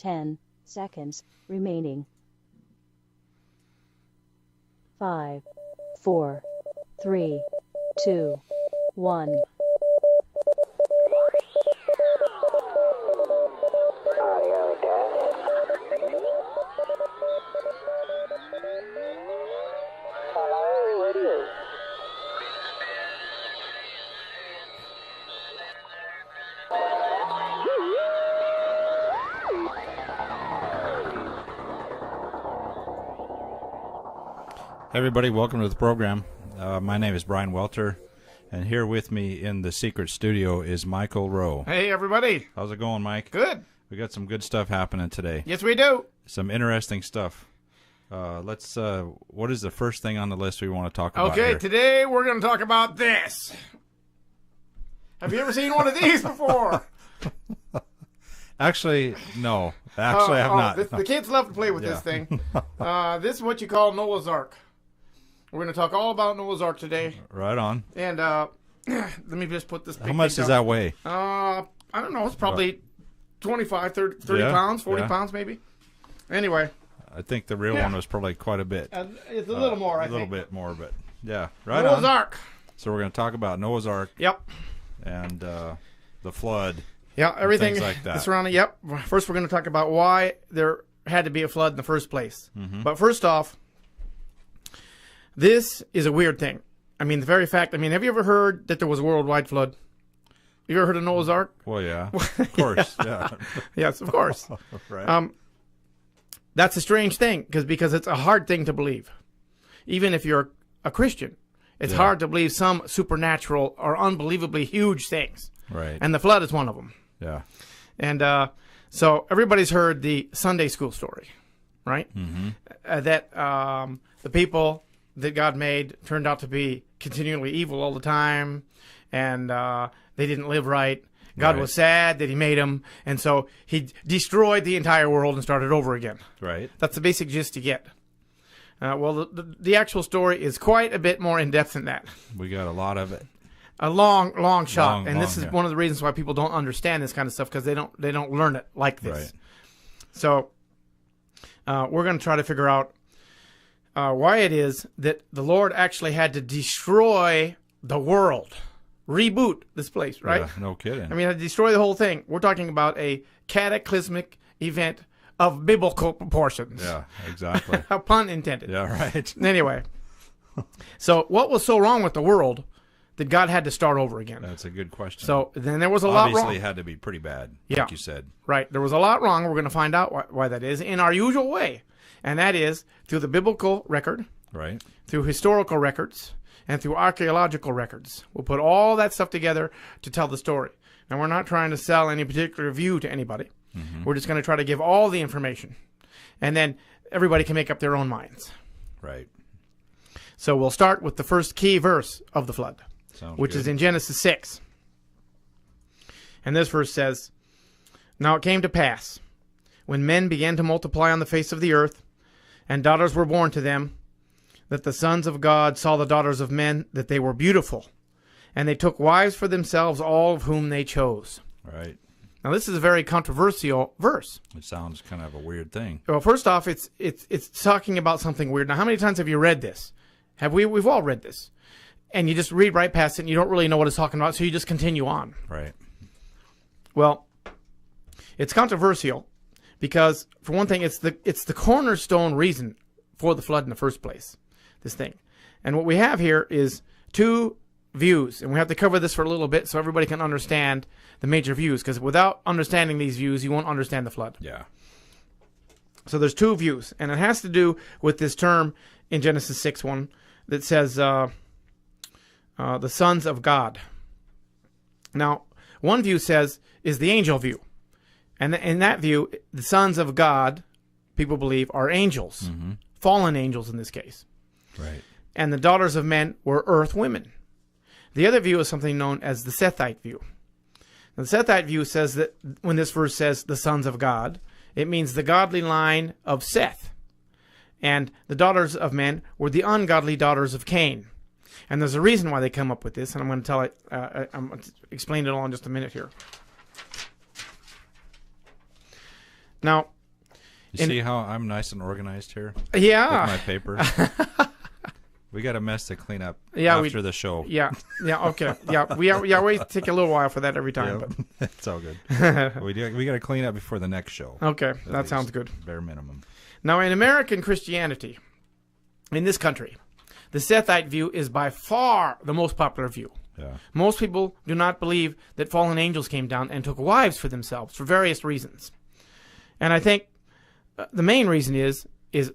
10 seconds remaining. 5, 4, 3, 2, 1. Everybody, welcome to the program. My name is Brian Welter, and here with me in the secret studio is Michael Rowe. Hey, everybody. How's it going, Mike? Good. We got some good stuff happening today. Yes, we do. Some interesting stuff. What is the first thing on the list we want to talk about Okay, here? today we're going to talk about this. Have you ever seen one of these before? Actually, no. Actually, I have not. The kids love to play with this thing. This is what you call Noah's Ark. We're going to talk all about Noah's Ark today. Right on. And let me just put this. How much does that weigh? I don't know. It's probably 25, 30 pounds, 40 pounds maybe. Anyway. I think the real one was probably quite a bit. It's a little more, I think. A little bit more, but yeah. Right Noah's on. Ark. So we're going to talk about Noah's Ark. Yep. And the flood. Yeah, everything like that. surrounding. Yep. First, we're going to talk about why there had to be a flood in the first place. Mm-hmm. But first off, this is a weird thing. I mean, the very fact. I mean, have you ever heard that there was a worldwide flood? You ever heard of Noah's Ark? Well, yeah, of course. Yeah. Yes, of course. Right. That's a strange thing because it's a hard thing to believe, even if you're a Christian. It's hard to believe some supernatural or unbelievably huge things. Right. And the flood is one of them. Yeah. And so everybody's heard the Sunday school story, right? Mm-hmm. That the people that God made turned out to be continually evil all the time, and they didn't live right. God was sad that he made them, and so he destroyed the entire world and started over again. Right. That's the basic gist you get. Well, the actual story is quite a bit more in-depth than that. We got a lot of it. A long shot, and this is yeah. one of the reasons why people don't understand this kind of stuff, because they don't learn it like this. Right. So we're going to try to figure out why it is that the Lord actually had to destroy the world, reboot this place, right? Yeah, no kidding. I mean, destroy the whole thing. We're talking about a cataclysmic event of biblical proportions. Yeah, exactly. A pun intended. Yeah, right. Anyway, so what was so wrong with the world that God had to start over again? That's a good question. So then there was a lot wrong. Obviously, it had to be pretty bad, like you said. Right. There was a lot wrong. We're going to find out why that is in our usual way. And that is through the biblical record, Right. through historical records, and through archaeological records. We'll put all that stuff together to tell the story. Now, we're not trying to sell any particular view to anybody. Mm-hmm. We're just going to try to give all the information. And then everybody can make up their own minds. Right. So we'll start with the first key verse of the flood, which good. is in Genesis 6. And this verse says, "Now it came to pass, when men began to multiply on the face of the earth, and daughters were born to them, that the sons of God saw the daughters of men, that they were beautiful, and they took wives for themselves, all of whom they chose." Right. Now this is a very controversial verse. It sounds kind of a weird thing. Well, first off, it's talking about something weird. Now, how many times have you read this? We've all read this. And you just read right past it, and you don't really know what it's talking about, so you just continue on. Right. Well, it's controversial because, for one thing, it's the cornerstone reason for the flood in the first place, this thing. And what we have here is two views, and we have to cover this for a little bit so everybody can understand the major views, because without understanding these views, you won't understand the flood. Yeah. So there's two views, and it has to do with this term in Genesis 6:1 that says the sons of God. Now, one view is the angel view. And in that view, the sons of God, people believe, are angels, fallen angels in this case. Right. And the daughters of men were earth women. The other view is something known as the Sethite view. Now, the Sethite view says that when this verse says the sons of God, it means the godly line of Seth. And the daughters of men were the ungodly daughters of Cain. And there's a reason why they come up with this, and I'm going to tell it. I'm going to explain it all in just a minute here. Now, You see how I'm nice and organized here Yeah. with my paper? We got a mess to clean up Yeah, after the show. Yeah. Okay. Yeah. We take a little while for that every time. Yep. It's all good. We got to clean up before the next show. But okay, At that sounds least, good. Bare minimum. Now, in American Christianity, in this country, the Sethite view is by far the most popular view. Yeah. Most people do not believe that fallen angels came down and took wives for themselves for various reasons. And I think the main reason is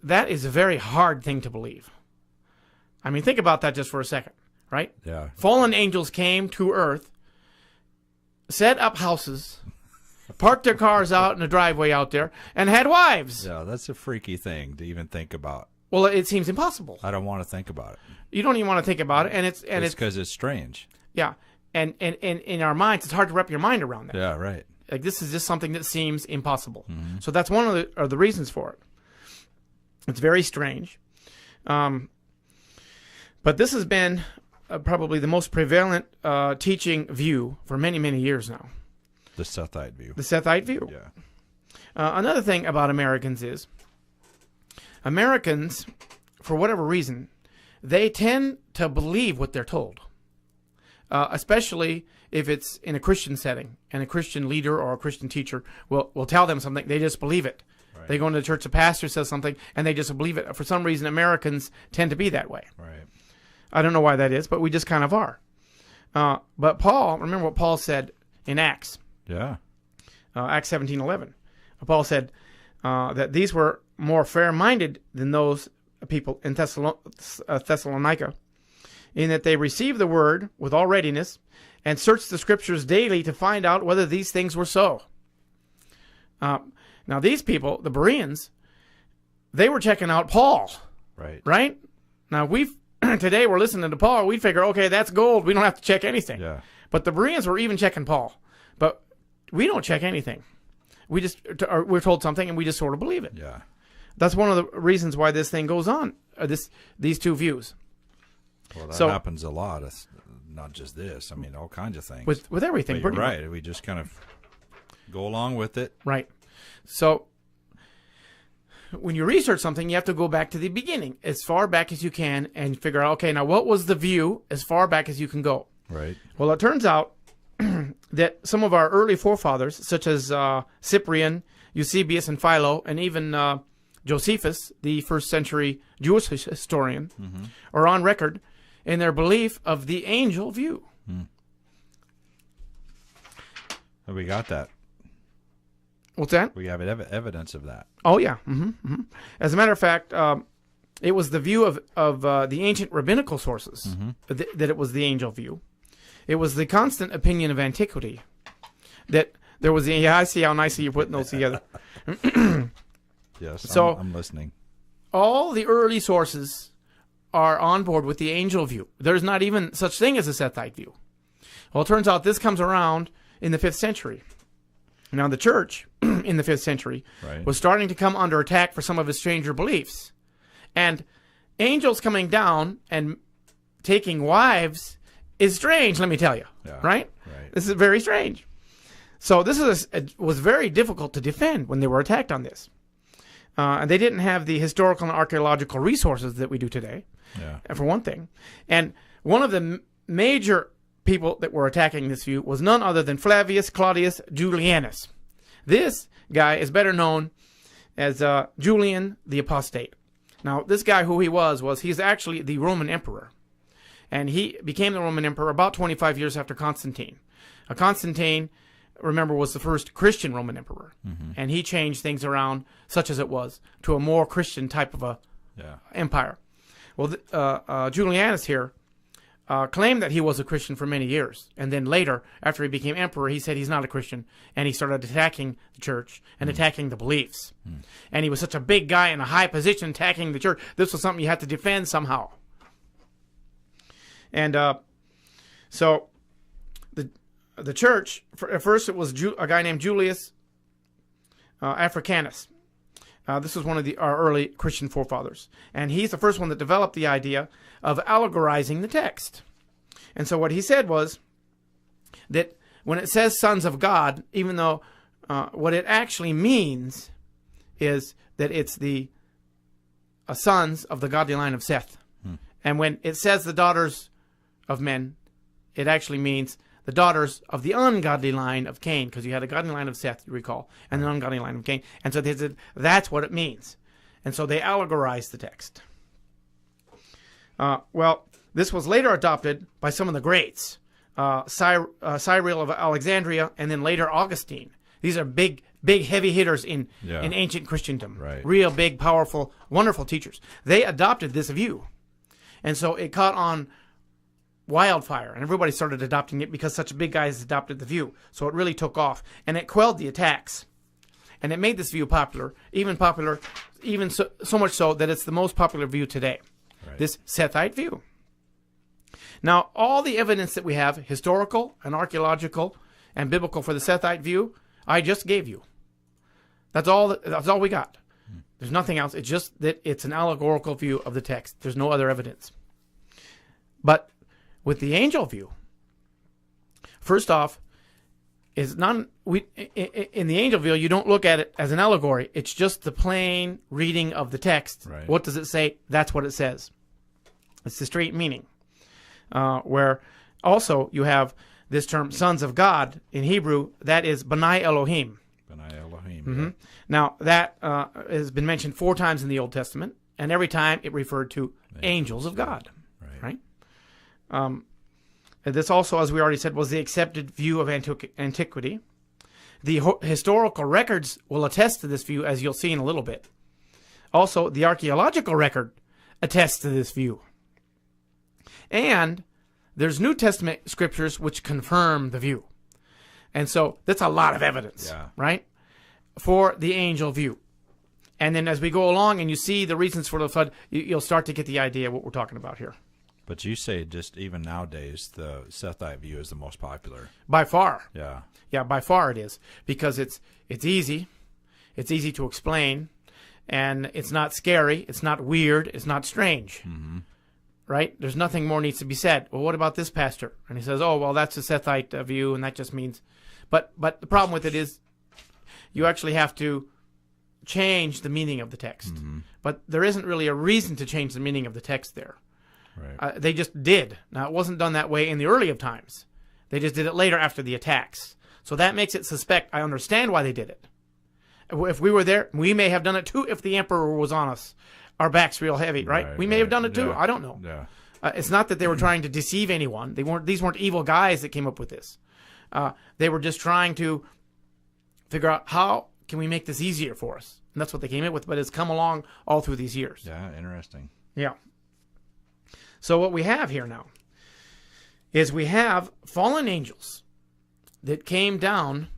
that is a very hard thing to believe. I mean, think about that just for a second, right? Yeah. Fallen angels came to earth, set up houses, parked their cars out in the driveway out there, and had wives. Yeah, that's a freaky thing to even think about. Well, it seems impossible. I don't want to think about it. You don't even want to think about it, and it's Because it's strange. yeah, and in our minds, it's hard to wrap your mind around that. Yeah, right. Like, this is just something that seems impossible. Mm-hmm. So that's one of the reasons for it. It's very strange. But this has been probably the most prevalent teaching view for many, many years now. The Sethite view. The Sethite view. Yeah. Another thing about Americans is, Americans, for whatever reason, they tend to believe what they're told. Especially if it's in a Christian setting, and a Christian leader or a Christian teacher will tell them something, they just believe it. Right. They go into the church, the pastor says something, and they just believe it. For some reason, Americans tend to be that way. Right. I don't know why that is, but we just kind of are. But Paul, remember what Paul said in Acts. Yeah. Acts 17:11. Paul said that these were more fair-minded than those people in Thessalonica, in that they received the word with all readiness and searched the scriptures daily to find out whether these things were so. Now, these people, the Bereans, they were checking out Paul, Right. right? Now, today we're listening to Paul. We figure, okay, that's gold. We don't have to check anything. Yeah. But the Bereans were even checking Paul. But we don't check anything. We're told something and we just sort of believe it. Yeah. That's one of the reasons why this thing goes on. These two views Well, that So- happens a lot. It's not just this. I mean, all kinds of things. with everything. But you're pretty much. right. We just kind of go along with it. Right. So when you research something, you have to go back to the beginning, as far back as you can, and figure out, okay, now what was the view as far back as you can go? Right. Well, it turns out that some of our early forefathers, such as Cyprian, Eusebius, and Philo, and even Josephus, the first century Jewish historian, are on record in their belief of the angel view. And we got that. What's that? We have evidence of that. Oh, yeah. As a matter of fact, it was the view of the ancient rabbinical sources that it was the angel view. It was the constant opinion of antiquity that there was the. Yeah, I see how nicely you're putting those together. Yes. So- I'm listening. All the early sources are on board with the angel view. There's not even such thing as a Sethite view. Well, it turns out this comes around in the 5th century. Now, the church in the 5th century Right. was starting to come under attack for some of its stranger beliefs. And angels coming down and taking wives is strange, let me tell you. Yeah. Right? Right. This is very strange. So this was very difficult to defend when they were attacked on this. And they didn't have the historical and archaeological resources that we do today, Yeah. for one thing. And one of the major people that were attacking this view was none other than Flavius Claudius Julianus. This guy is better known as Julian the Apostate. Now, this guy, who he was he's actually the Roman emperor. And he became the Roman emperor about 25 years after Constantine. Constantine, remember, was the first Christian Roman emperor. And he changed things around, such as it was, to a more Christian type of a Yeah. empire. Well, Julianus here claimed that he was a Christian for many years. And then later, after he became emperor, he said he's not a Christian. And he started attacking the church and attacking the beliefs. And he was such a big guy in a high position attacking the church. This was something you had to defend somehow. And so the church, at first it was a guy named Julius Africanus. This was one of our early Christian forefathers. And he's the first one that developed the idea of allegorizing the text. And so what he said was that when it says sons of God, even though what it actually means is that it's the sons of the godly line of Seth. And when it says the daughters of men, it actually means the daughters of the ungodly line of Cain, because you had a godly line of Seth, you recall, and an ungodly line of Cain. And so they said, that's what it means. And so they allegorized the text. Well, this was later adopted by some of the greats, Cyril of Alexandria, and then later Augustine. These are big heavy hitters in ancient Christendom. Right. Real big, powerful, wonderful teachers. They adopted this view. And so it caught on wildfire, and everybody started adopting it because such big guys adopted the view. So it really took off, and it quelled the attacks. And it made this view popular, even so much so that it's the most popular view today. Right. This Sethite view. Now, all the evidence that we have, historical and archaeological and biblical for the Sethite view, I just gave you. That's all we got. There's nothing else. It's just that it's an allegorical view of the text. There's no other evidence. But with the angel view, first off, in the angel view, you don't look at it as an allegory. It's just the plain reading of the text. Right. What does it say? That's what it says. It's the straight meaning. Where also you have this term, sons of God, in Hebrew, that is B'nai Elohim. B'nai Elohim. Mm-hmm. Yeah. Now, that has been mentioned 4 times in the Old Testament, and every time it referred to angels of God. Right? And this also, as we already said, was the accepted view of antiquity. The historical records will attest to this view, as you'll see in a little bit. Also, the archaeological record attests to this view. And there's New Testament scriptures which confirm the view. And so that's a lot of evidence, right, for the angel view. And then as we go along and you see the reasons for the flood, you'll start to get the idea of what we're talking about here. But you say just even nowadays, the Sethite view is the most popular. By far. Yeah. Yeah, by far it is. Because it's easy. It's easy to explain. And it's not scary. It's not weird. It's not strange. Mm-hmm. Right? There's nothing more needs to be said. Well, what about this pastor? And he says, oh, well, that's a Sethite view, and that just means... But the problem with it is you actually have to change the meaning of the text. Mm-hmm. But there isn't really a reason to change the meaning of the text there. Right. They just did. Now, it wasn't done that way in the early of times. They just did it later after the attacks. So that makes it suspect. I understand why they did it. If we were there, we may have done it too if the emperor was on us. Our back's real heavy, right? We may have done it too. I don't know. Yeah. It's not that they were trying to deceive anyone. These weren't evil guys that came up with this. They were just trying to figure out how can we make this easier for us. And that's what they came up with, but it's come along all through these years. Yeah, interesting. Yeah. So what we have here now is we have fallen angels that came down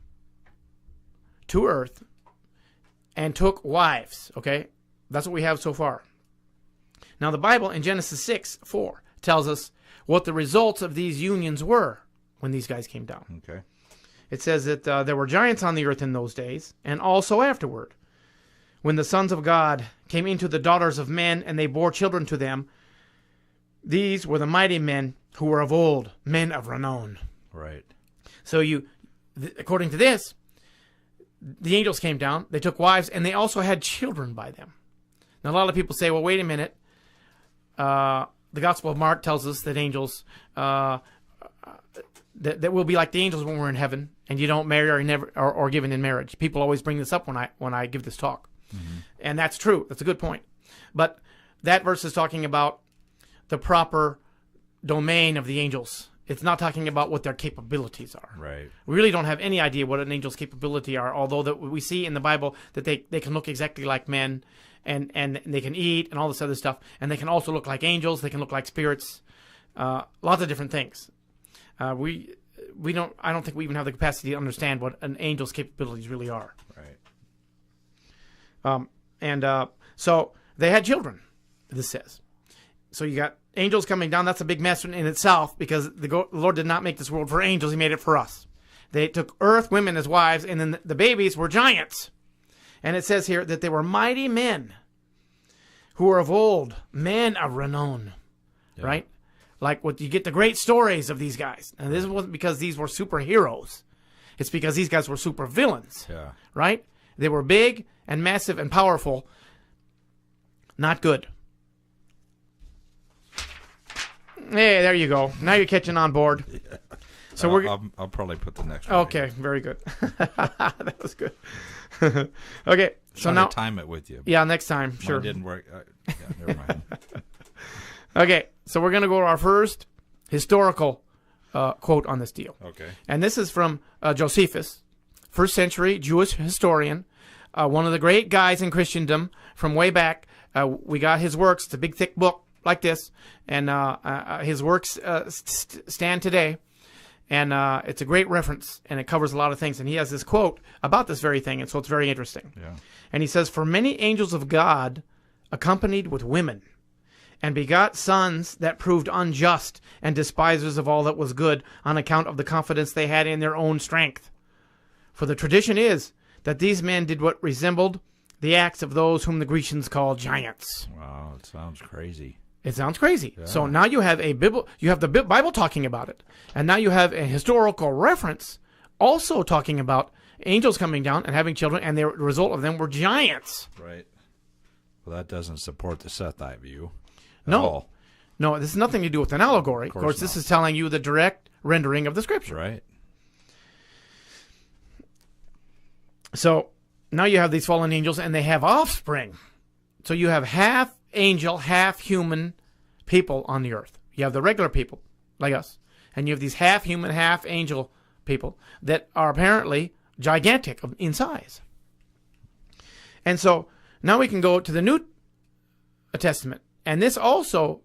to earth and took wives, okay? That's what we have so far. Now the Bible in Genesis 6:4 tells us what the results of these unions were when these guys came down. Okay. It says that there were giants on the earth in those days, and also afterward, when the sons of God came into the daughters of men, and they bore children to them. These were the mighty men who were of old, men of renown. Right. So according to this, the angels came down, they took wives, and they also had children by them. Now, a lot of people say, well, wait a minute. The Gospel of Mark tells us that angels, that we'll be like the angels when we're in heaven, and you don't marry or given in marriage. People always bring this up when I give this talk. Mm-hmm. And that's true. That's a good point. But that verse is talking about the proper domain of the angels. It's not talking about what their capabilities are. Right. We really don't have any idea what an angel's capability are, although that we see in the Bible that they can look exactly like men, and they can eat and all this other stuff, and they can also look like angels. They can look like spirits, lots of different things. I don't think we even have the capacity to understand what an angel's capabilities really are. Right. So they had children, this says. So you got angels coming down. That's a big mess in itself, because the Lord did not make this world for angels. He made it for us. They took earth women as wives, and then the babies were giants. And it says here that they were mighty men who were of old, men of renown, right? Like what you get the great stories of these guys. And this wasn't because these were superheroes. It's because these guys were super villains, right? They were big, and massive and powerful. Not good. Hey, there you go. Now you're catching on board. So I'll probably put the next one. Okay, very good. That was good. Okay, so Trying now to time it with you. yeah, next time, sure. Mine didn't work. Yeah, never mind. Okay, so we're gonna go to our first historical quote on this deal, Okay. and this is from Josephus, first century Jewish historian, one of the great guys in Christendom from way back. We got his works. It's a big, thick book like this, and his works stand today. And it's a great reference, and it covers a lot of things. And he has this quote about this very thing, and so it's very interesting. Yeah. And he says, "For many angels of God accompanied with women, and begot sons that proved unjust and despisers of all that was good on account of the confidence they had in their own strength. For the tradition is that these men did what resembled the acts of those whom the Grecians call giants." Wow, it sounds crazy. It sounds crazy. Yeah. So now you have the Bible talking about it, and now you have a historical reference also talking about angels coming down and having children, and the result of them were giants. Right. Well, that doesn't support the Sethite view. At No, all. no, this has nothing to do with an allegory. Of course, this not. is telling you the direct rendering of the scripture. Right. So now you have these fallen angels, and they have offspring. So you have half angel, half human people on the earth. You have the regular people, like us, and you have these half human, half angel people that are apparently gigantic in size. And so now we can go to the New Testament, and this also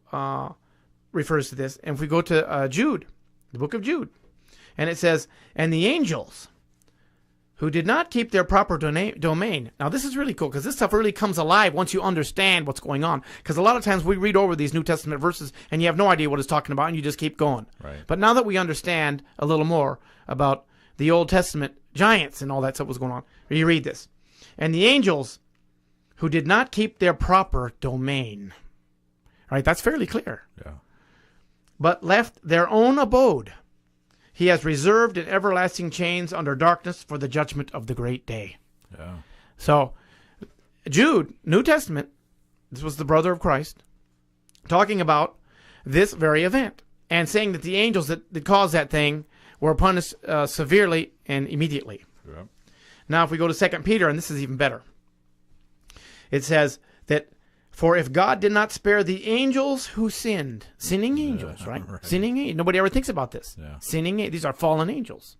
refers to this. And if we go to Jude, the book of Jude, and it says, "And the angels who did not keep their proper domain." Now, this is really cool because this stuff really comes alive once you understand what's going on. Because a lot of times we read over these New Testament verses and you have no idea what it's talking about and you just keep going. Right. But now that we understand a little more about the Old Testament giants and all that stuff was going on, you read this. "And the angels who did not keep their proper domain." All right, that's fairly clear. Yeah. "But left their own abode, he has reserved in everlasting chains under darkness for the judgment of the great day." Yeah. So, Jude, New Testament, this was the brother of Christ, talking about this very event and saying that the angels that caused that thing were punished severely and immediately. Yeah. Now, if we go to 2 Peter, and this is even better, it says that, "For if God did not spare the angels who sinned," sinning angels, right? Right. Sinning angels. Nobody ever thinks about this. Yeah. These are fallen angels.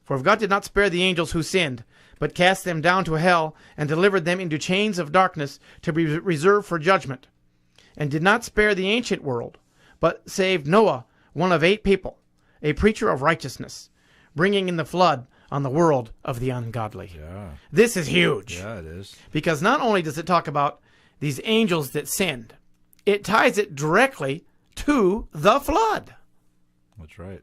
"For if God did not spare the angels who sinned, but cast them down to hell and delivered them into chains of darkness to be reserved for judgment, and did not spare the ancient world, but saved Noah, one of 8 people, a preacher of righteousness, bringing in the flood on the world of the ungodly." Yeah. This is huge. Yeah, it is. Because not only does it talk about these angels that sinned, it ties it directly to the flood. That's right.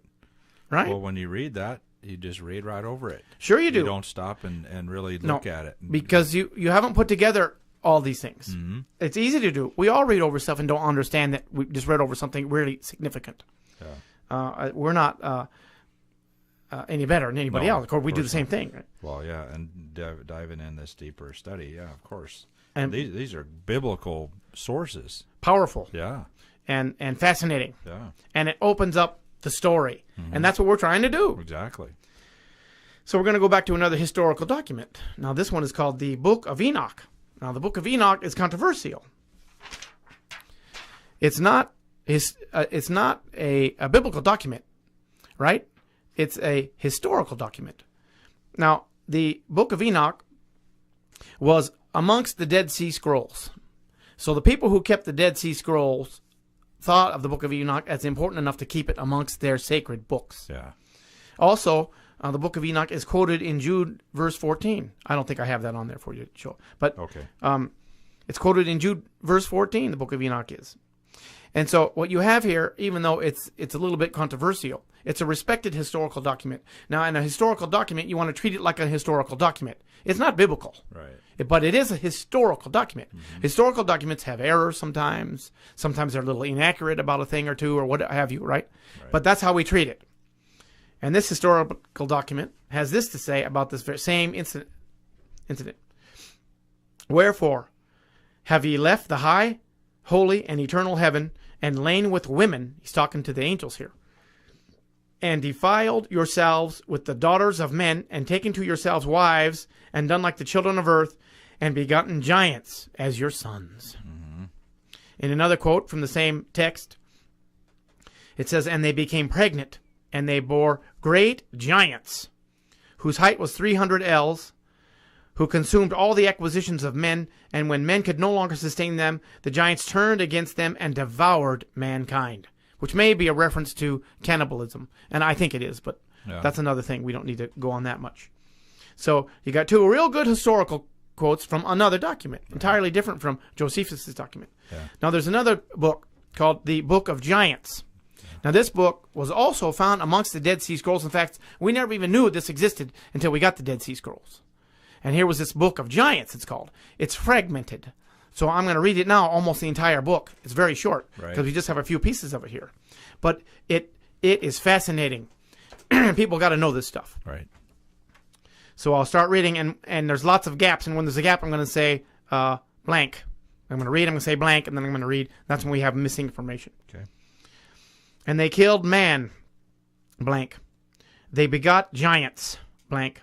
Right? Well, when you read that, you just read right over it. Sure you do. You don't stop and really look at it. Because you haven't put together all these things. Mm-hmm. It's easy to do. We all read over stuff and don't understand that we just read over something really significant. Yeah. We're not any better than anybody No, else. Of course, we do the course same not. thing. Right? Well, yeah, and diving in this deeper study, yeah, of course. And These are biblical sources. powerful Yeah. and fascinating. Yeah. And it opens up the story. Mm-hmm. And that's what we're trying to do. Exactly. So we're going to go back to another historical document. Now, this one is called the Book of Enoch. Now, the Book of Enoch is controversial. It's not a biblical document, right? It's a historical document. Now, the Book of Enoch was amongst the Dead Sea Scrolls. So the people who kept the Dead Sea Scrolls thought of the Book of Enoch as important enough to keep it amongst their sacred books. Yeah. Also, the Book of Enoch is quoted in Jude verse 14. I don't think I have that on there for you to show. But Okay. it's quoted in Jude verse 14, the Book of Enoch is. And so what you have here, even though it's a little bit controversial, it's a respected historical document. Now, in a historical document, you want to treat it like a historical document. It's not biblical. Right. But it is a historical document. Mm-hmm. Historical documents have errors sometimes. Sometimes they're a little inaccurate about a thing or two or what have you, right? But that's how we treat it. And this historical document has this to say about this very same incident. Wherefore have ye left the high, holy, and eternal heaven, and lain with women, he's talking to the angels here, and defiled yourselves with the daughters of men, and taken to yourselves wives, and done like the children of earth, and begotten giants as your sons. In another quote from the same text, it says, and they became pregnant, and they bore great giants, whose height was 300 ells, who consumed all the acquisitions of men, and when men could no longer sustain them, the giants turned against them and devoured mankind. Which may be a reference to cannibalism, and I think it is, but that's another thing. We don't need to go on that much. So you got two real good historical quotes from another document, entirely different from Josephus' document. Now there's another book called the Book of Giants. Now this book was also found amongst the Dead Sea Scrolls. In fact, we never even knew this existed until we got the Dead Sea Scrolls. And here was this Book of Giants, it's called. It's fragmented. So I'm going to read it now, almost the entire book. It's very short, because we just have a few pieces of it here. But it is fascinating. People got to know this stuff. Right. So I'll start reading, and there's lots of gaps. And when there's a gap, I'm going to say blank. I'm going to read, I'm going to say blank, and then I'm going to read. That's when we have missing information. Okay. And they killed man, blank. They begot giants, blank.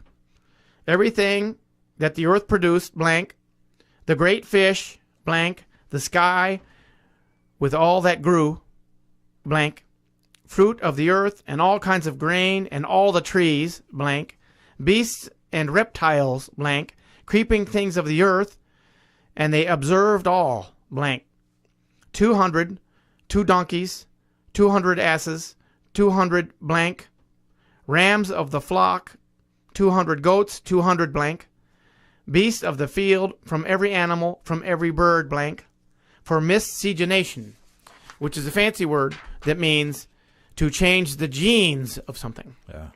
Everything that the earth produced, blank. The great fish, blank. The sky with all that grew, blank. Fruit of the earth and all kinds of grain and all the trees, blank. Beasts and reptiles, blank. Creeping things of the earth, and they observed all, blank. 200, 2 donkeys, 200 asses, 200 blank. Rams of the flock, 200 goats, 200 blank. Beasts of the field, from every animal, from every bird, blank. For miscegenation, which is a fancy word that means to change the genes of something. Yeah.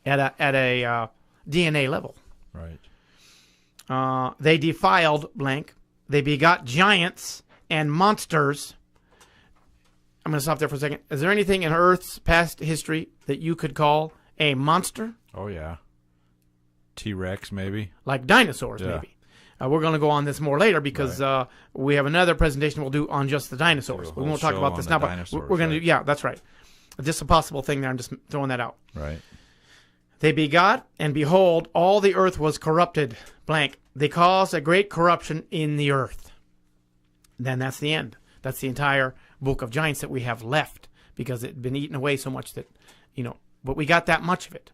At a DNA level. Right. They defiled, blank. They begot giants and monsters. I'm going to stop there for a second. Is there anything in Earth's past history that you could call a monster? Oh, yeah. T-Rex, maybe. Like dinosaurs, maybe. We're going to go on this more later because we have another presentation we'll do on just the dinosaurs. We won't talk about this now, but we're going to do, yeah, that's right. Just a possible thing there. I'm just throwing that out. Right. They begot, and behold, all the earth was corrupted, blank. They caused a great corruption in the earth. Then that's the end. That's the entire book of giants that we have left because it had been eaten away so much that, but we got that much of it.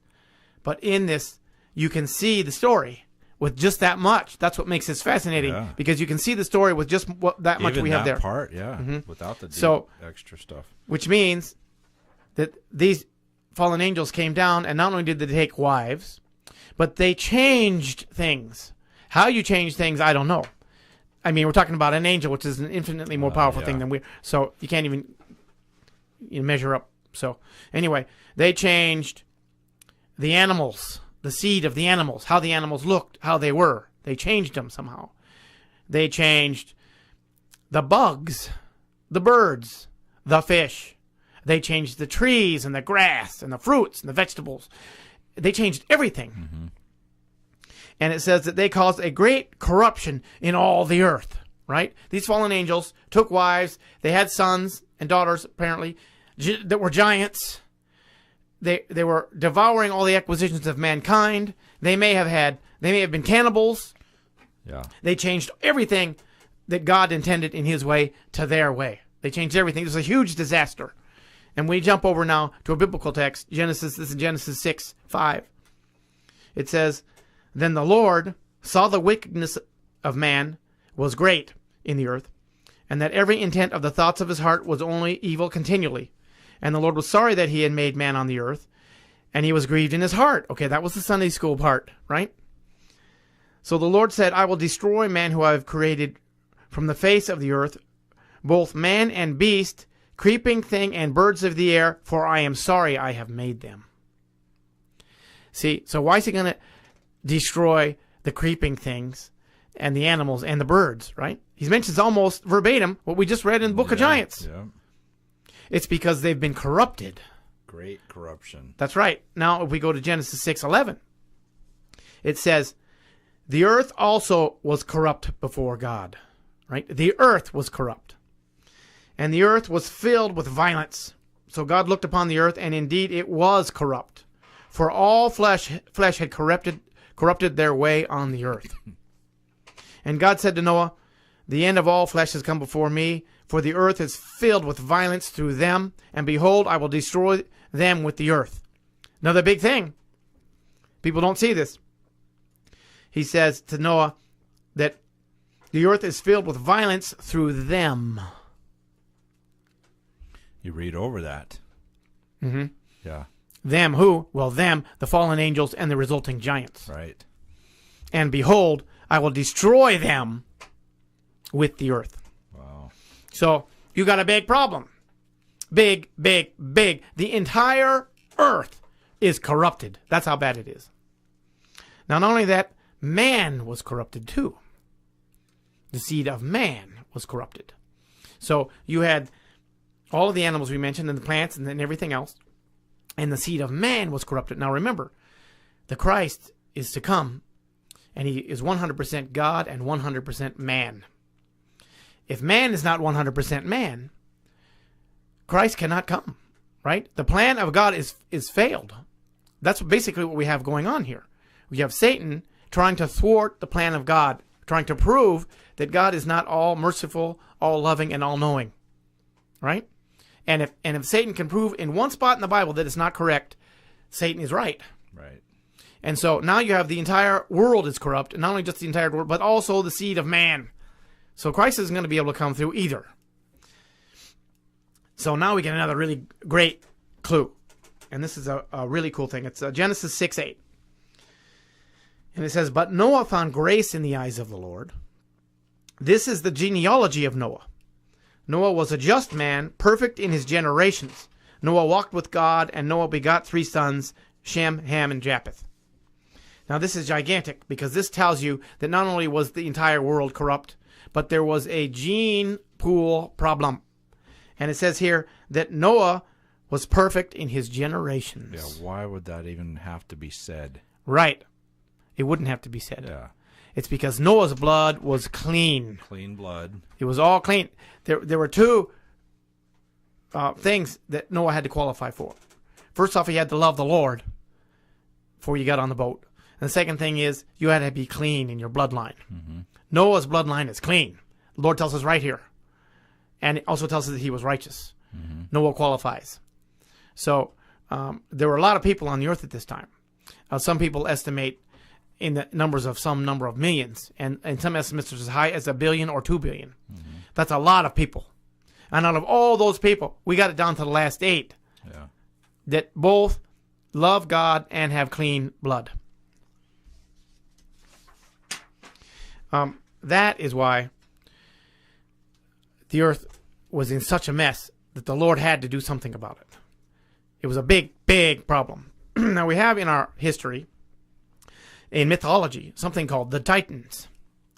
But in this, you can see the story with just that much. That's what makes this fascinating because you can see the story with just that much we have there. Part, without the extra stuff. Which means that these fallen angels came down, and not only did they take wives, but they changed things. How you change things, I don't know. I mean, we're talking about an angel, which is an infinitely more powerful thing than we. So you can't even measure up. So anyway, they changed the animals, the seed of the animals, how the animals looked, how they were. They changed them somehow. They changed the bugs, the birds, the fish. They changed the trees and the grass and the fruits and the vegetables. They changed everything. Mm-hmm. And it says that they caused a great corruption in all the earth, right? These fallen angels took wives. They had sons and daughters, apparently, that were giants. They were devouring all the acquisitions of mankind. They may have been cannibals. Yeah. They changed everything that God intended in his way to their way. They changed everything. It was a huge disaster. And we jump over now to a biblical text. This is Genesis 6:5. It says, Then the Lord saw the wickedness of man was great in the earth, and that every intent of the thoughts of his heart was only evil continually. And the Lord was sorry that he had made man on the earth, and he was grieved in his heart. Okay, that was the Sunday school part, right? So the Lord said, I will destroy man who I have created from the face of the earth, both man and beast, creeping thing and birds of the air, for I am sorry I have made them. See, so why is he going to destroy the creeping things and the animals and the birds, right? He mentions almost verbatim what we just read in the Book of Giants. Yeah. It's because they've been corrupted. Great corruption. That's right. Now, if we go to Genesis 6:11, it says, The earth also was corrupt before God, right? The earth was corrupt. And the earth was filled with violence. So God looked upon the earth, and indeed it was corrupt. For all flesh had corrupted their way on the earth. And God said to Noah, the end of all flesh has come before me, for the earth is filled with violence through them, and behold, I will destroy them with the earth. Another big thing. People don't see this. He says to Noah that the earth is filled with violence through them. You read over that. Mm-hmm. Yeah. Them who? Well, them, the fallen angels and the resulting giants. Right. And behold, I will destroy them with the earth. Wow. So you got a big problem. Big, big, big. The entire earth is corrupted. That's how bad it is. Now, not only that, man was corrupted too. The seed of man was corrupted. So you had all of the animals we mentioned, and the plants, and then everything else. And the seed of man was corrupted. Now remember, the Christ is to come, and he is 100% God and 100% man. If man is not 100% man, Christ cannot come, right? The plan of God is failed. That's basically what we have going on here. We have Satan trying to thwart the plan of God, trying to prove that God is not all merciful, all loving, and all knowing, right? And if Satan can prove in one spot in the Bible that it's not correct, Satan is right. Right. And so now you have the entire world is corrupt, and not only just the entire world, but also the seed of man. So Christ isn't going to be able to come through either. So now we get another really great clue. And this is a really cool thing. It's Genesis 6:8. And it says, but Noah found grace in the eyes of the Lord. This is the genealogy of Noah. Noah was a just man, perfect in his generations. Noah walked with God, and Noah begot 3 sons, Shem, Ham, and Japheth. Now this is gigantic, because this tells you that not only was the entire world corrupt, but there was a gene pool problem. And it says here that Noah was perfect in his generations. Yeah, why would that even have to be said? Right. It wouldn't have to be said. Yeah. It's because Noah's blood was clean. Clean blood. It was all clean. There were 2 things that Noah had to qualify for. First off, he had to love the Lord before you got on the boat. And the second thing is you had to be clean in your bloodline. Mm-hmm. Noah's bloodline is clean. The Lord tells us right here. And it also tells us that he was righteous. Mm-hmm. Noah qualifies. So there were a lot of people on the earth at this time. Some people estimate in the numbers of some number of millions, and some estimates are as high as 1 billion or 2 billion. Mm-hmm. That's a lot of people. And out of all those people, we got it down to the last 8 that both love God and have clean blood. That is why the earth was in such a mess that the Lord had to do something about it. It was a big, big problem. Now we have in our history, in mythology, something called the Titans,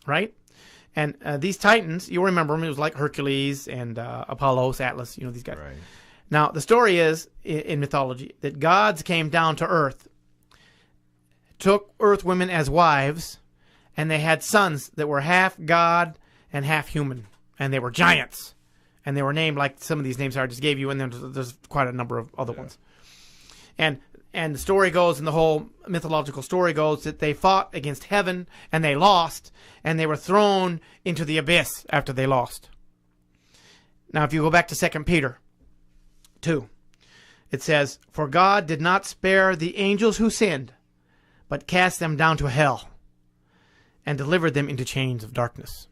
right? And these Titans, you'll remember them, it was like Hercules and Apollos, Atlas, these guys. Right. Now, the story is, in mythology, that gods came down to earth, took earth women as wives, and they had sons that were half god and half human. And they were giants. And they were named like some of these names I just gave you, and then there's quite a number of other ones. And the story goes, and the whole mythological story goes, that they fought against heaven, and they lost, and they were thrown into the abyss after they lost. Now, if you go back to 2 Peter 2, it says, for God did not spare the angels who sinned, but cast them down to hell, and delivered them into chains of darkness.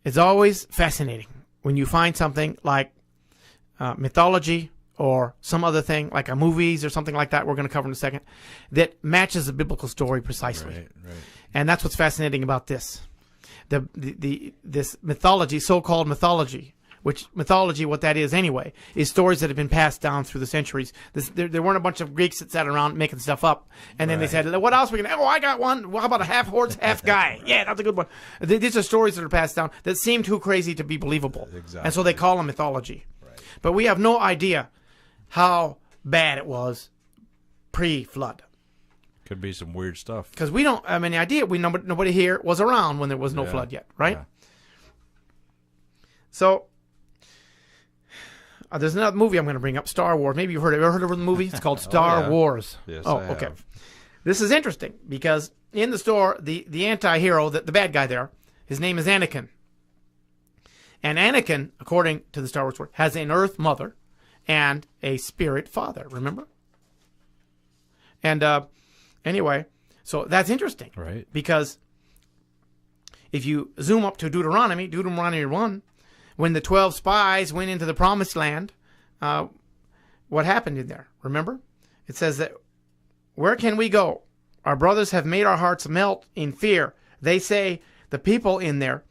It's always fascinating when you find something like mythology, or some other thing, like a movies or something like that we're going to cover in a second, that matches the biblical story precisely. Right. And that's what's fascinating about this. This mythology, so-called mythology, which mythology, what that is anyway, is stories that have been passed down through the centuries. There weren't a bunch of Greeks that sat around making stuff up. And then they said, what else are we going to... Oh, I got one. Well, how about a half horse, half guy? Yeah, that's a good one. These are stories that are passed down that seem too crazy to be believable. Exactly. And so they call them mythology. Right. But we have no idea how bad it was pre-flood. Could be some weird stuff. Because we don't have any idea. Nobody here was around when there was no flood yet, right? Yeah. So there's another movie I'm going to bring up, Star Wars. Maybe you've heard of it. Ever heard of the movie? It's called Star yeah. Wars. Yes, oh, I okay. have. This is interesting because in the store, the anti-hero, the bad guy there, his name is Anakin. And Anakin, according to the Star Wars story, has an Earth mother and a spirit father. Remember? And anyway, so that's interesting, Right. because if you zoom up to Deuteronomy 1, when the 12 spies went into the Promised Land, what happened in there? Remember? It says that, where can we go? Our brothers have made our hearts melt in fear. They say the people in there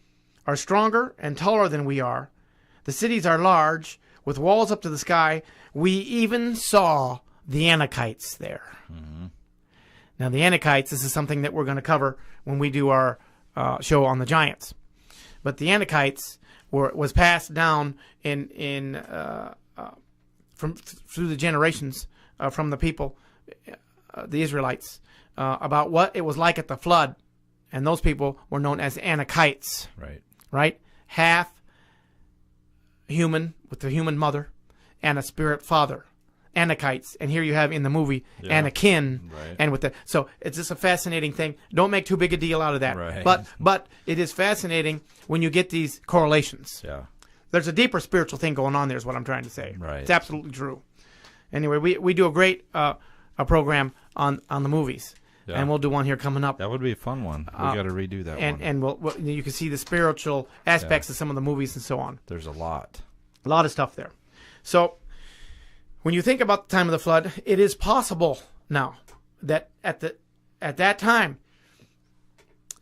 are stronger and taller than we are. The cities are large, with walls up to the sky. We even saw the Anakites there. Mm-hmm. Now, the Anakites, this is something that we're going to cover when we do our show on the Giants. But the Anakites was passed down through the generations from the people, the Israelites, about what it was like at the flood. And those people were known as Anakites. Right. Right? Half human with a human mother and a spirit father. Anakites. And here you have in the movie Anakin. Right. And with the, so it's just a fascinating thing. Don't make too big a deal out of that. Right. But it is fascinating when you get these correlations. Yeah. There's a deeper spiritual thing going on there is what I'm trying to say. Right. It's absolutely true. Anyway, we do a great a program on the movies. Yeah. And we'll do one here coming up. That would be a fun one. We got to redo that one. And you can see the spiritual aspects of some of the movies and so on. There's a lot. A lot of stuff there. So when you think about the time of the flood, it is possible now that at that time,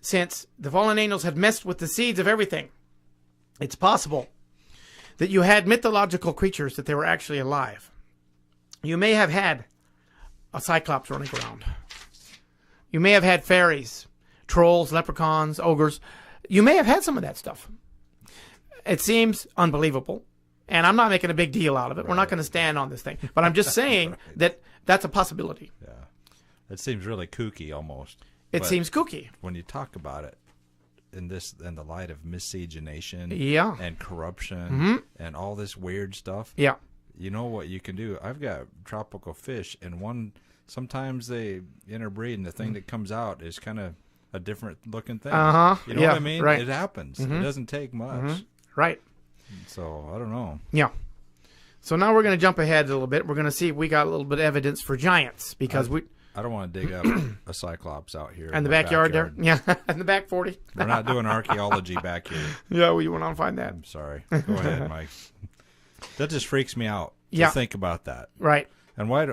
since the fallen angels had messed with the seeds of everything, it's possible that you had mythological creatures that they were actually alive. You may have had a cyclops running around. You may have had fairies, trolls, leprechauns, ogres. You may have had some of that stuff. It seems unbelievable, and I'm not making a big deal out of it. We're not going to stand on this thing. But I'm just saying that that's a possibility. Yeah. It seems really kooky almost. It But seems kooky. when you talk about it in the light of miscegenation Yeah. and corruption and all this weird stuff, Yeah. you know what you can do? I've got tropical fish, and sometimes they interbreed, and the thing that comes out is kind of a different looking thing. Uh-huh. You know Yeah, what I mean? right. It happens. It doesn't take much. Right. So, I don't know. Yeah. So now we're going to jump ahead a little bit. We're going to see if we got a little bit of evidence for giants, because I don't want to dig up a cyclops out here. in the backyard there. Yeah. In the back 40. We're not doing archaeology back here. Yeah, we went on to find that. I'm sorry. Go ahead, Mike. That just freaks me out to Yeah. think about that. Right. And why,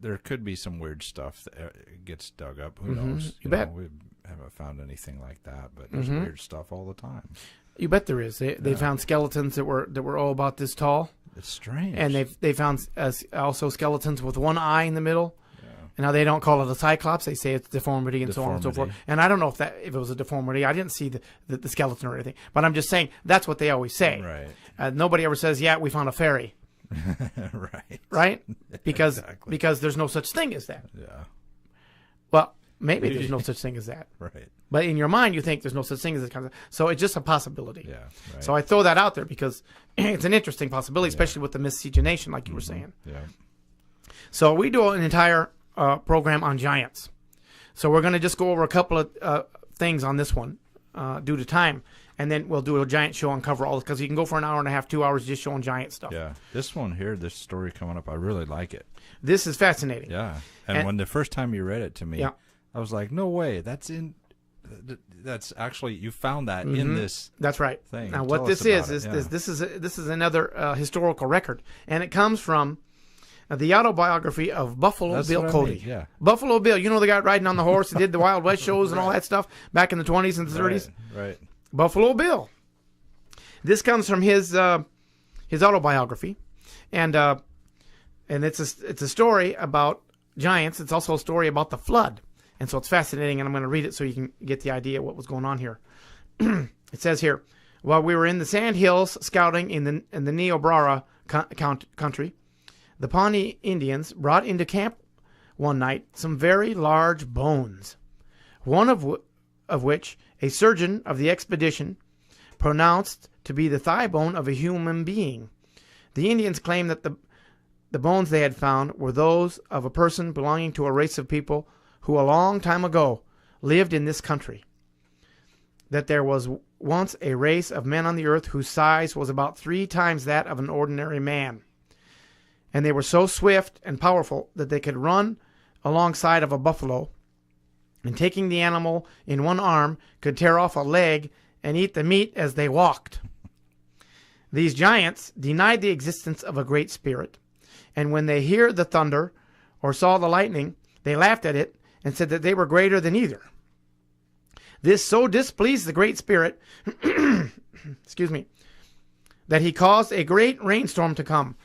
there could be some weird stuff that gets dug up. Who knows? You bet. We haven't found anything like that, but there's weird stuff all the time. You bet there is. They found skeletons that were all about this tall. It's strange. And they found also skeletons with one eye in the middle. Yeah. And now they don't call it a cyclops; they say it's deformity and so on and so forth. Deformity. And I don't know if it was a deformity. I didn't see the skeleton or anything, but I'm just saying that's what they always say. Right. Nobody ever says, "Yeah, we found a fairy," Right. right? Because Exactly. because there's no such thing as that. Yeah. Well, maybe there's no such thing as that, Right. but in your mind you think there's no such thing as this kind of. So it's just a possibility. Yeah. Right. So I throw that out there because it's an interesting possibility, especially with the miscegenation, like you were saying. Yeah. So we do an entire program on giants. So we're going to just go over a couple of things on this one due to time, and then we'll do a giant show and cover all, because you can go for an hour and a half, 2 hours just showing giant stuff. Yeah. This one here, this story coming up, I really like it. This is fascinating. Yeah. And when the first time you read it to me, Yeah. I was like, no way. That's actually, you found that in this. That's right. Thing. Now, Tell what us this about is it, yeah. this is another historical record, and it comes from the autobiography of Buffalo That's Bill what I Cody. mean, yeah. Buffalo Bill, you know the guy riding on the horse that did the Wild West shows and all that stuff back in the 20s and the 30s? Right. Buffalo Bill. This comes from his autobiography, and it's a story about giants. It's also a story about the flood, and so it's fascinating. And I'm going to read it so you can get the idea of what was going on here. It says here, while we were in the Sand Hills scouting in the Niobrara country, the Pawnee Indians brought into camp one night some very large bones, one of which a surgeon of the expedition pronounced to be the thigh bone of a human being. The Indians claimed that the bones they had found were those of a person belonging to a race of people who a long time ago lived in this country. That there was once a race of men on the earth whose size was about 3 times that of an ordinary man. And they were so swift and powerful that they could run alongside of a buffalo, and taking the animal in one arm, could tear off a leg and eat the meat as they walked. These giants denied the existence of a great spirit, and when they heard the thunder or saw the lightning, they laughed at it and said that they were greater than either. This so displeased the Great Spirit excuse me, that he caused a great rainstorm to come.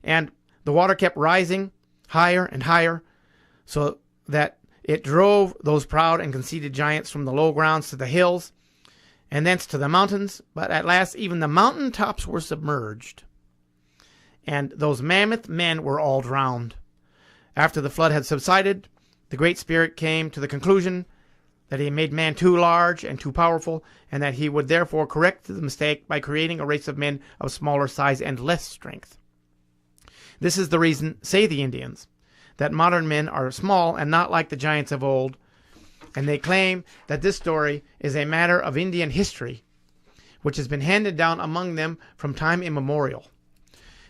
And the water kept rising higher and higher, so that it drove those proud and conceited giants from the low grounds to the hills, and thence to the mountains. But at last even the mountain tops were submerged, and those mammoth men were all drowned. After the flood had subsided, the Great Spirit came to the conclusion that he had made man too large and too powerful, and that he would therefore correct the mistake by creating a race of men of smaller size and less strength. This is the reason, say the Indians, that modern men are small and not like the giants of old, and they claim that this story is a matter of Indian history, which has been handed down among them from time immemorial.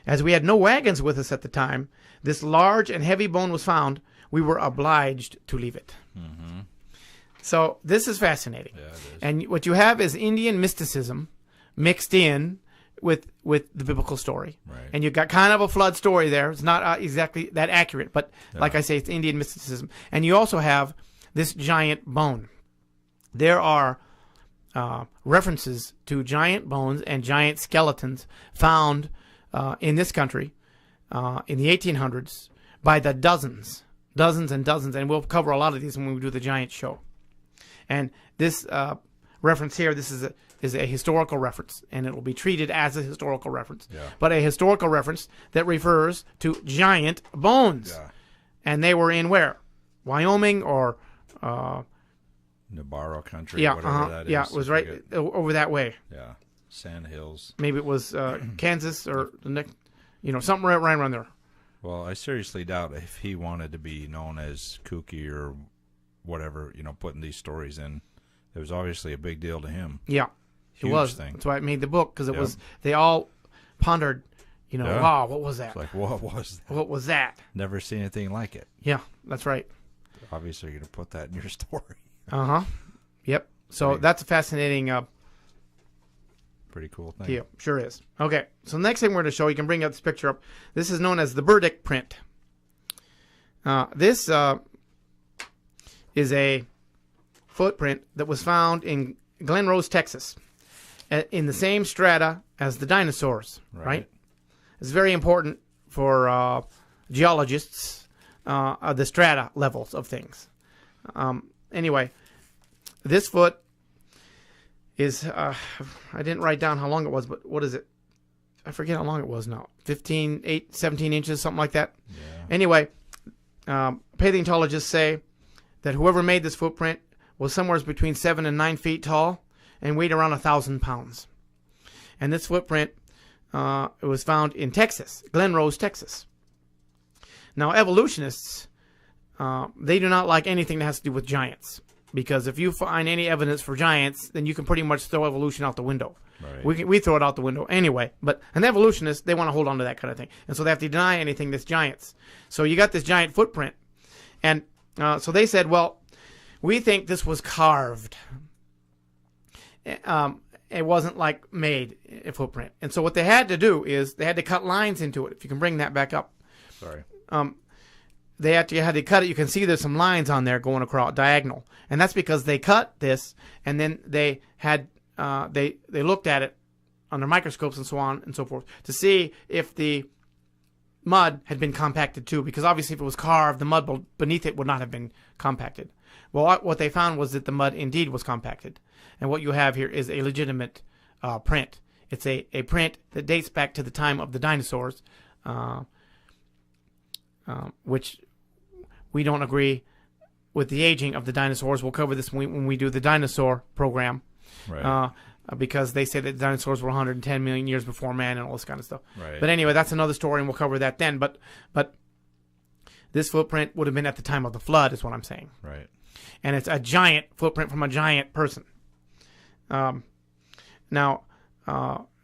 As we had no wagons with us at the time this large and heavy bone was found, we were obliged to leave it. Mm-hmm. So this is fascinating. Yeah, it is. And what you have is Indian mysticism mixed in with the biblical story. Right. And you've got kind of a flood story there. It's not exactly that accurate, but like I say, it's Indian mysticism. And you also have this giant bone. There are references to giant bones and giant skeletons found in this country in the 1800s by the dozens and dozens, and we'll cover a lot of these when we do the giant show. And this reference here, this is a historical reference, and it will be treated as a historical reference. Yeah. But a historical reference that refers to giant bones. Yeah. And they were in where? Wyoming or... Navarro country, yeah, whatever that is. yeah, it was I right forget. over that way. Yeah, Sand Hills. Maybe it was Kansas or the next, something right around there. Well, I seriously doubt if he wanted to be known as kooky or whatever, putting these stories in. It was obviously a big deal to him. Yeah, Huge it was. thing. That's why I made the book, because Yeah. they all pondered, Yeah. wow, what was that? It's like, what was that? What was that? Never seen anything like it. Yeah, that's right. Obviously, you're going to put that in your story. Uh-huh. Yep. So Right. that's a fascinating Pretty cool thing. deal. Sure is. Okay. So the next thing we're going to show, you can bring up this picture up. This is known as the Burdick print. This is a footprint that was found in Glen Rose, Texas, in the same strata as the dinosaurs, right? It's very important for geologists, the strata levels of things. Anyway, this foot is, I didn't write down how long it was, but what is it? I forget how long it was now. 17 inches, something like that. Yeah. Anyway, paleontologists say that whoever made this footprint was somewhere between 7 and 9 feet tall and weighed around 1,000 pounds. And this footprint it was found in Texas, Glen Rose, Texas. Now, evolutionists, they do not like anything that has to do with giants, because if you find any evidence for giants, then you can pretty much throw evolution out the window. Right. We throw it out the window anyway. But an evolutionist, they want to hold on to that kind of thing, and so they have to deny anything that's giants. So you got this giant footprint, and so they said, well, we think this was carved. It wasn't like made a footprint, and so what they had to do is they had to cut lines into it. If you can bring that back up. Sorry. They had to cut it. You can see there's some lines on there going across diagonal, and that's because they cut this, and then they had they looked at it under microscopes and so on and so forth to see if the mud had been compacted too, because obviously if it was carved, the mud beneath it would not have been compacted. Well, what they found was that the mud indeed was compacted, and what you have here is a legitimate print. It's a print that dates back to the time of the dinosaurs. which we don't agree with the aging of the dinosaurs. We'll cover this when we do the dinosaur program. Right. Because they say that dinosaurs were 110 million years before man and all this kind of stuff. Right. But anyway, that's another story, and we'll cover that then. But this footprint would have been at the time of the flood, is what I'm saying. Right. And it's a giant footprint from a giant person. Now,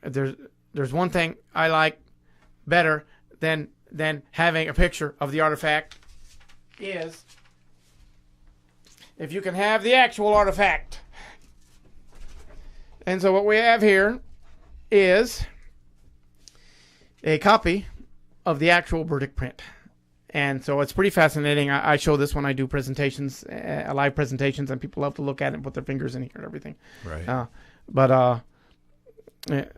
there's one thing I like better than having a picture of the artifact is if you can have the actual artifact. And so what we have here is a copy of the actual verdict print. And so it's pretty fascinating. I show this when I do presentations, live presentations, and people love to look at it and put their fingers in here and everything. Right. But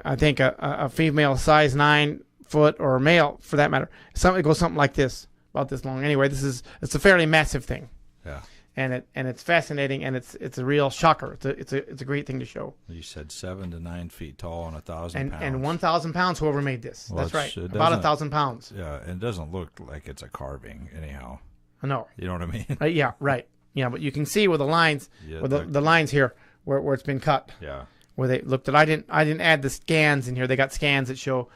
I think a female size 9 foot, or a male for that matter, it goes something like this, about this long. Anyway, it's a fairly massive thing. Yeah. And it's fascinating, and it's a real shocker. It's a great thing to show. You said 7 to 9 feet tall and 1,000 pounds. And 1,000 pounds. Whoever made this, Well, that's right. it About doesn't- 1,000 pounds. Yeah, and it doesn't look like it's a carving anyhow. No. You know what I mean? Yeah. Right. Yeah. But you can see where the lines, Yeah, where the lines here, where it's been cut. Yeah. Where they looked at. I didn't add the scans in here. They got scans that show,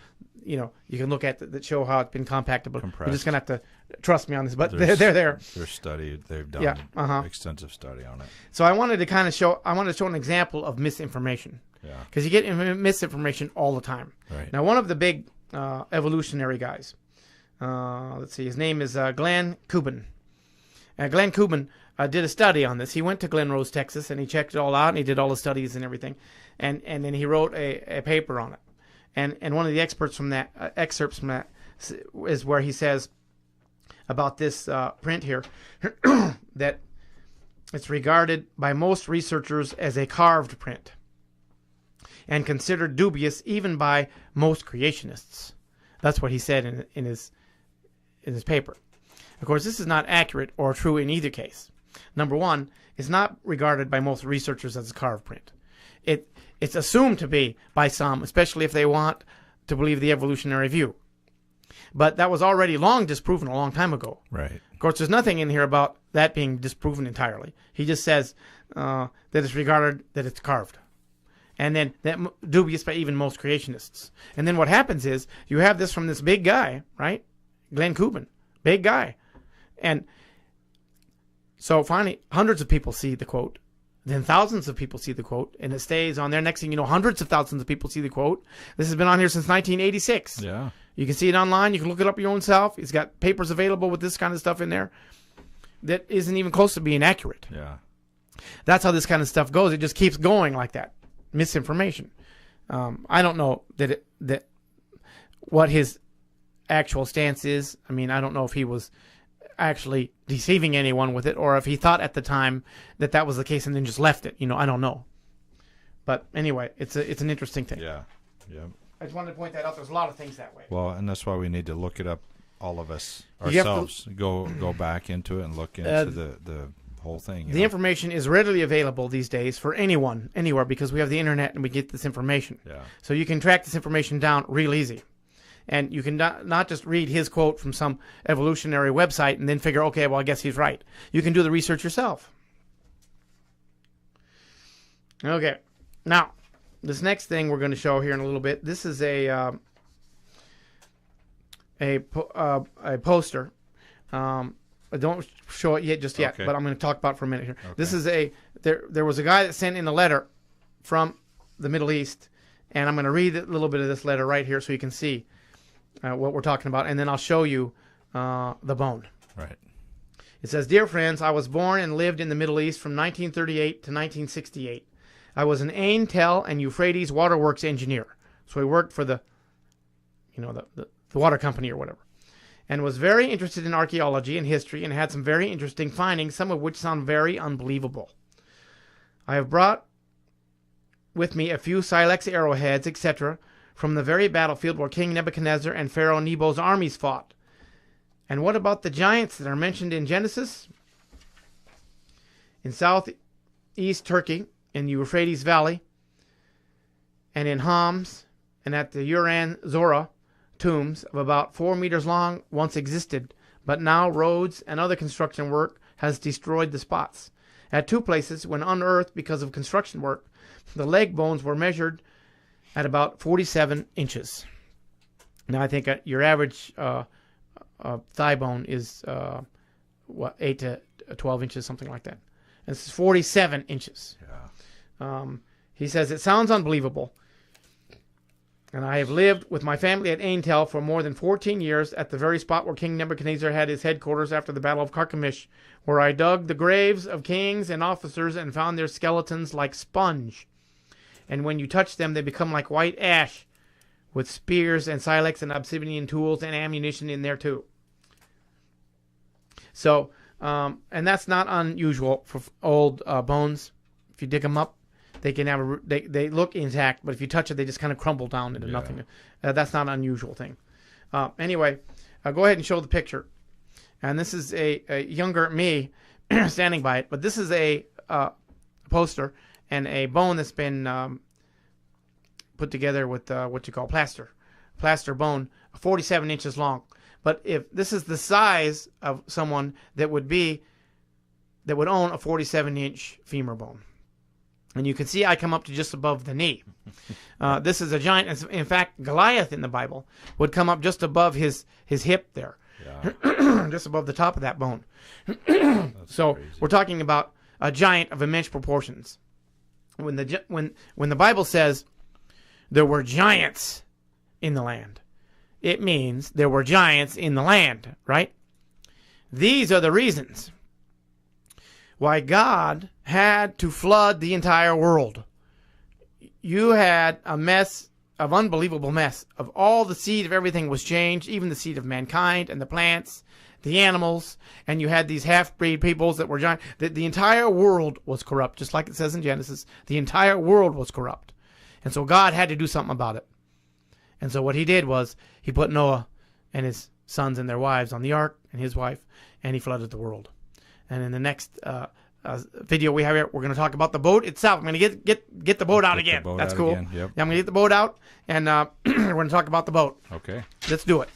you can look at that show how it's been compacted. But you're just gonna have to trust me on this. But they're there. They're studied. They've done Yeah, extensive study on it. So I wanted to show an example of misinformation. Yeah. Because you get misinformation all the time. Right. Now, one of the big evolutionary guys, let's see, his name is Glenn Kubin. Glenn Kubin did a study on this. He went to Glen Rose, Texas, and he checked it all out, and he did all the studies and everything. And then he wrote a paper on it. And one of the excerpts from that is where he says about this print here that it's regarded by most researchers as a carved print and considered dubious even by most creationists. That's what he said in his paper. Of course, this is not accurate or true in either case. Number one, it's not regarded by most researchers as a carved print. It's assumed to be by some, especially if they want to believe the evolutionary view. But that was already long disproven a long time ago. Right. Of course, there's nothing in here about that being disproven entirely. He just says that it's regarded that it's carved. And then that dubious by even most creationists. And then what happens is you have this from this big guy, right? Glenn Kubin, big guy. And so finally, hundreds of people see the quote. Then thousands of people see the quote, and it stays on there. Next thing you know, hundreds of thousands of people see the quote. This has been on here since 1986. Yeah. You can see it online. You can look it up your own self. He's got papers available with this kind of stuff in there that isn't even close to being accurate. Yeah. That's how this kind of stuff goes. It just keeps going like that. Misinformation. I don't know that what his actual stance is. I mean, I don't know if he was actually deceiving anyone with it, or if he thought at the time that was the case and then just left it. I don't know. But anyway, it's an interesting thing. Yeah. Yeah. I just wanted to point that out. There's a lot of things that way. Well, and that's why we need to look it up, all of us You have to- ourselves. Go back into it and look into the whole thing. you The know? information is readily available these days for anyone, anywhere, because we have the internet and we get this information. Yeah. So you can track this information down real easy. And you can not just read his quote from some evolutionary website and then figure, okay, well, I guess he's right. You can do the research yourself. Okay. Now, this next thing we're going to show here in a little bit, this is a poster. I don't show it yet, Okay. but I'm going to talk about it for a minute here. Okay. This is there was a guy that sent in a letter from the Middle East, and I'm going to read a little bit of this letter right here so you can see what we're talking about, and then I'll show you the bone. Right. It says, "Dear friends, I was born and lived in the Middle East from 1938 to 1968. I was an Ain, Tel, and Euphrates waterworks engineer." So he worked for the water company or whatever. "And was very interested in archaeology and history and had some very interesting findings, some of which sound very unbelievable. I have brought with me a few silex arrowheads, etc., from the very battlefield where King Nebuchadnezzar and Pharaoh Nebo's armies fought. And what about the giants that are mentioned in Genesis? In southeast Turkey, in the Euphrates Valley, and in Homs, and at the Uran Zora tombs of about 4 meters long once existed, but now roads and other construction work has destroyed the spots. At 2 places, when unearthed because of construction work, the leg bones were measured at about 47 inches. Now, I think your average thigh bone is 8 to 12 inches, something like that. And this is 47 inches. Yeah. He says, it sounds unbelievable. And I have lived with my family at Aintel for more than 14 years at the very spot where King Nebuchadnezzar had his headquarters after the Battle of Carchemish, where I dug the graves of kings and officers and found their skeletons like sponge. And when you touch them, they become like white ash, with spears and silex and obsidian tools and ammunition in there too. So, and that's not unusual for old bones. If you dig them up, they can have they look intact, but if you touch it, they just kind of crumble down into nothing. That's not an unusual thing. Anyway, go ahead and show the picture. And this is a younger me standing by it, but this is a poster and a bone that's been put together with what you call plaster bone, 47 inches long. But if this is the size of someone that would own a 47-inch femur bone. And you can see I come up to just above the knee. This is a giant. In fact, Goliath in the Bible would come up just above his hip there. Yeah. Just above the top of that bone. So crazy. We're talking about a giant of immense proportions. When the Bible says there were giants in the land, it means there were giants in the land, right? These are the reasons why God had to flood the entire world. You had a mess, of unbelievable mess, of all the seed of everything was changed, even the seed of mankind and the plants, the animals, and you had these half-breed peoples that were giant. The entire world was corrupt, just like it says in Genesis. The entire world was corrupt. And so God had to do something about it. And so what he did was he put Noah and his sons and their wives on the ark and his wife, and he flooded the world. And in the next video we have here, we're going to talk about the boat itself. I'm going to get the boat out again. That's cool. Yep. Yeah, I'm going to get the boat out, and we're going to talk about the boat. Okay. Let's do it.